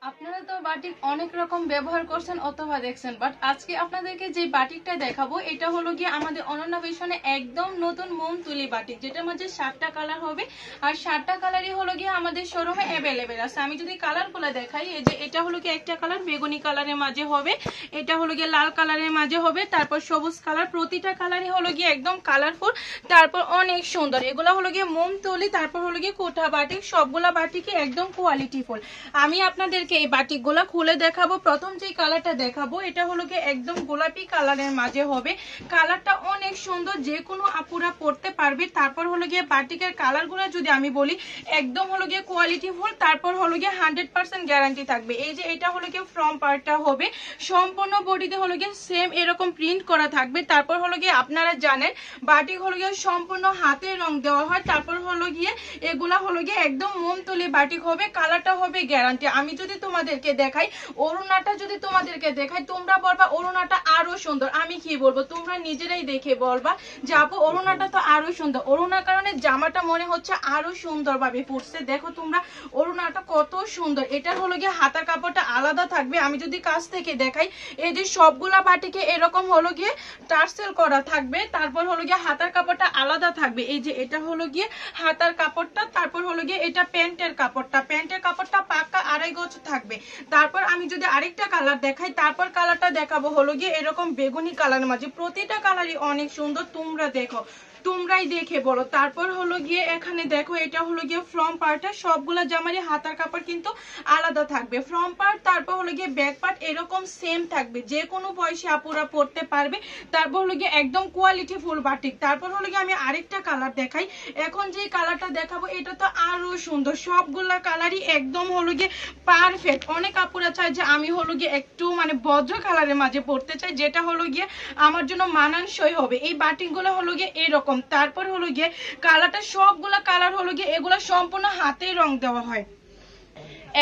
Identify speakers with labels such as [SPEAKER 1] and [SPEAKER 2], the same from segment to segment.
[SPEAKER 1] আপনারা তো বাটিক অনেক রকম ব্যবহার করছেন অথবা দেখছেন, বাট আজকে আপনাদেরকে যে বাটিকটা দেখাবো এটা হলো গিয়ে আমাদের অনন্যা ফ্যাশনে একদম নতুন মোম তুলি বাটিক, যেটার মধ্যে 7টা কালার হবে। আর 7টা কালারই হলো গিয়ে আমাদের শোরুমে অ্যাভেলেবেল আছে। আমি যদি কালারগুলো দেখাই, এই যে এটা হলো গিয়ে একটা কালার বেগুনি কালারের মাঝে হবে, এটা হলো গিয়ে লাল কালারের মাঝে হবে, তারপর সবুজ কালার। প্রতিটা কালারই হলো গিয়ে একদম কালারফুল, তারপর অনেক সুন্দর। এগুলো হলো গিয়ে মোম তুলি, তারপর হলো গিয়ে কোঠা বাটিক। সবগুলা বাটিকই একদম কোয়ালিটিফুল। আমি আপনাদেরকে এই বাটিকগুলো খুলে দেখাবো। প্রথম যে কালারটা দেখাবো এটা হলো গিয়ে একদম গোলাপি কালারের মাঝে হবে। কালারটা অনেক সুন্দর, যে কোনো আপুরা পরতে পারবে। তারপর হলো গিয়ে বাটিকের কালারগুলো যদি আমি বলি, একদম হলো গিয়ে কোয়ালিটিফুল, তারপর হলো গিয়ে 100% গ্যারান্টি থাকবে। এই যে এটা হলো গিয়ে ফ্রম পার্টটা হবে, সম্পূর্ণ বডিতে হলো গিয়ে সেম এরকম প্রিন্ট করা থাকবে। তারপর হলো গিয়ে আপনারা জানেন বাটিক হলো গিয়ে সম্পূর্ণ হাতে রং দেওয়া হয়। তারপর হলো গিয়ে এগুলা হলো গিয়ে একদম মোম তুলি বাটিক হবে, কালারটা হবে গ্যারান্টি। আমি যদি তোমাদেরকে দেখাই অরুণাটা, যদি তোমাদেরকে দেখাই তোমরা বলবা অরুণাটা আরো সুন্দর। আমি কি বলবো, তোমরা নিজেরাই দেখে বলবা যে আপু অরুণাটা তো আরো সুন্দর। অরুণার কারণে জামাটা মনে হচ্ছে আরো সুন্দর ভাবে পড়ছে। দেখো তোমরা অরুণাটা কত সুন্দর। এটার হলো গিয়ে হাতার কাপড়টা আলাদা থাকবে। আমি যদি কাছ থেকে দেখাই, এই যে সবগুলা বাটিকে এরকম হলো গিয়ে টার্সেল করা থাকবে। তারপর হলো গিয়ে হাতার কাপড়টা আলাদা থাকবে। এই যে এটা হলো গিয়ে হাতার কাপড়টা, তারপর হলো গিয়ে এটা প্যান্টের কাপড়টা। প্যান্টের কাপড়টা পাক্কা 2.5 গজ থাকবে। তারপর আমি যদি আরেকটা কালার দেখাই, তারপর কালারটা দেখাবো হলো গিয়ে এরকম বেগুনি কালারের মাঝে। প্রতিটা কালারই অনেক সুন্দর, তোমরা দেখো, তোমরাই দেখে বলো। তারপর হলো গিয়ে এখানে দেখো এটা হলো গিয়ে ফ্রম পার্টটা। সবগুলা জামারই হাতার কাপড় কিন্তু আলাদা থাকবে। ফ্রম পার্ট, তারপর হলো গিয়ে ব্যাক পার্ট এরকম সেম থাকবে, যে কোনো বয়সী আপুরা পরতে পারবে। তারপর হলো গিয়ে একদম কোয়ালিটি ফুল বাটিক। তারপর হলো গিয়ে আমি আরেকটা কালার দেখাই। এখন যে কালারটা দেখাবো এটা তো আরো সুন্দর। সবগুলা কালারই একদম হলো গিয়ে পারফেক্ট। অনেক আপুরা চায় যে আমি হলো গিয়ে একটু মানে বজ্র কালারের মাঝে পড়তে চাই, যেটা হলো গিয়ে আমার জন্য মানানসই হবে। এই বাটিক গুলো হলো গিয়ে এরকম। তারপর হলো গিয়ে কালারটা, সবগুলা কালার হলো গিয়ে এগুলা সম্পূর্ণ হাতে রং দেওয়া হয়।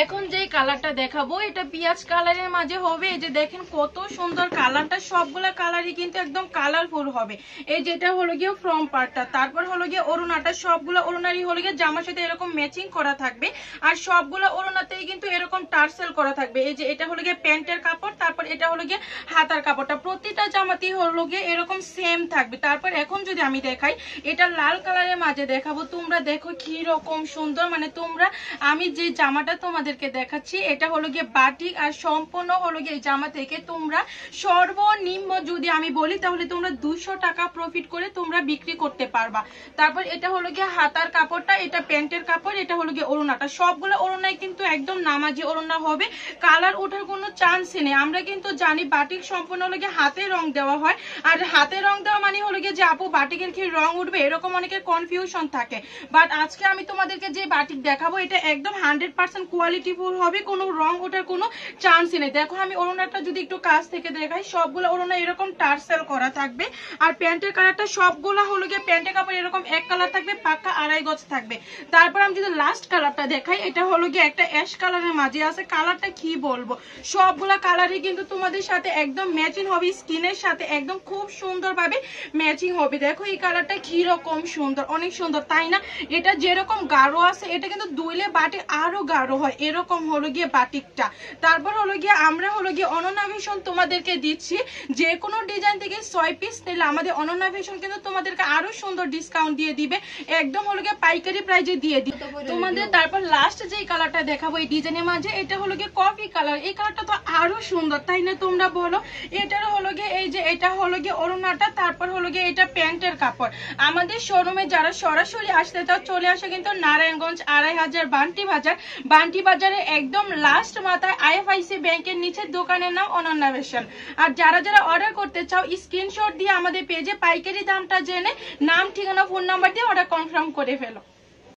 [SPEAKER 1] এখন যে কালারটা দেখাবো এটা পিঁয়াজ কালারের মাঝে হবে। এই যে দেখেন কত সুন্দর কালারটা। সবগুলা কালারই কিন্তু একদম কালারফুল হবে। এই যেটা হলো গিয়ে ফ্রম পার্টটা। তারপর হলো গিয়ে ওড়নাটা, সবগুলো ওড়নারই হলো গিয়ে জামার সাথে এরকম ম্যাচিং করা থাকবে। আর সবগুলো ওড়নাতেই কিন্তু এরকম টার্সেল করা থাকবে। এই যে এটা হলো গিয়ে প্যান্টের কাপড়, তারপর এটা হলো গিয়ে হাতার কাপড়টা। প্রতিটা জামাতেই হলো গিয়ে এরকম সেম থাকবে। তারপর এখন যদি আমি দেখাই, এটা লাল কালারের মাঝে দেখাবো। তোমরা দেখো কি রকম সুন্দর, মানে তোমরা, আমি যে জামাটা তোমাদেরকে দেখাচ্ছি এটা হলো গিয়ে বাটিক। আর সম্পূর্ণ হলো গিয়ে জামা থেকে তোমরা সর্বনিম্ন যদি আমি বলি তাহলে তোমরা 200 টাকা প্রফিট করে তোমরা বিক্রি করতে পারবা। তারপর এটা হলো গিয়ে হাতার কাপড়টা, এটা প্যান্টের কাপড়, এটা হলো গিয়ে ওড়নাটা। সবগুলো ওড়নায় কিন্তু একদম নামাজি ওড়না হবে, কালার ওঠার কোনো চান্সই নেই। আমরা কিন্তু জানি বাটিক সম্পূর্ণ হলো গিয়ে হাতে রং দেওয়া হয়। আর হাতে রং দেওয়া মানে হলো গিয়ে যে আপু বাটিকের কি রং উঠবে, এরকম অনেকের কনফিউশন থাকে। বাট আজকে আমি তোমাদেরকে যে বাটিক দেখাবো এটা একদম 100% কোয়ালিটি হবে, কোনো রং ওঠার কোনো চান্সই নেই। দেখো আমি ওড়নাটা যদি একটু কাছ থেকে দেখাই, সবগুলো ওড়না এরকম টার্সেল করা থাকবে। আর প্যান্টের কালারটা সবগুলো হলো গিয়ে প্যান্টের কাপড় এরকম এক কালার থাকবে, পাক্কা 2.5 গজ থাকবে। তারপর আমি যদি লাস্ট কালারটা দেখাই, এটা হলো গিয়ে একটা অ্যাশ কালারের মাঝে আছে। কালারটা কি বলবো, সবগুলা কালারই কিন্তু তোমাদের সাথে একদম ম্যাচিং হবে, স্কিনের সাথে একদম খুব সুন্দরভাবে ম্যাচিং হবে। দেখো এই কালারটা কি রকম সুন্দর, অনেক সুন্দর, তাই না? এটা যেরকম গাঢ় আছে এটা কিন্তু দুইলে বাটিক আরো গাঢ় হয়, এরকম হলো গিয়ে বাটিকটা। তারপর হলো গিয়ে আমরা হলো গিয়ে অনন্যা ফ্যাশন তোমাদেরকে দিচ্ছি যে কোনো ডিজাইন থেকে 6 পিস নিলে আমাদের অনন্যা ফ্যাশন কিন্তু তোমাদেরকে আরো সুন্দর ডিসকাউন্ট দিয়ে দিবে, একদম হলো গিয়ে পাইকারি প্রাইজে দিয়ে দিবে তোমাদের। তারপর লাস্ট যে কালারটা দেখাবো এই ডিজাইনের মাঝে, এটা হলো গিয়ে কফি কালার। এই কালারটা তো আরো সুন্দর, তাই না? তোমরা বলো। এটার হলো গিয়ে এই যে এটা হলো গিয়ে ওড়নাটা, তারপর হলো গিয়ে এটা প্যান্টের কাপড়। আমাদের শোরুমে যারা সরাসরি আসতে চাও চলে আসে কিন্তু নারায়ণগঞ্জ 2500 বান্টি বাজারে একদম লাস্ট মাথায় আইএফআইসি ব্যাংকের নিচে দোকানের নাম অনন্যা ফ্যাশন। আর যারা যারা অর্ডার করতে চাও স্ক্রিনশট দিয়ে আমাদের পেজে পাইকারি দামটা জেনে নাম, ঠিকানা, ফোন নাম্বার দিয়ে অর্ডার কনফার্ম করে ফেলো।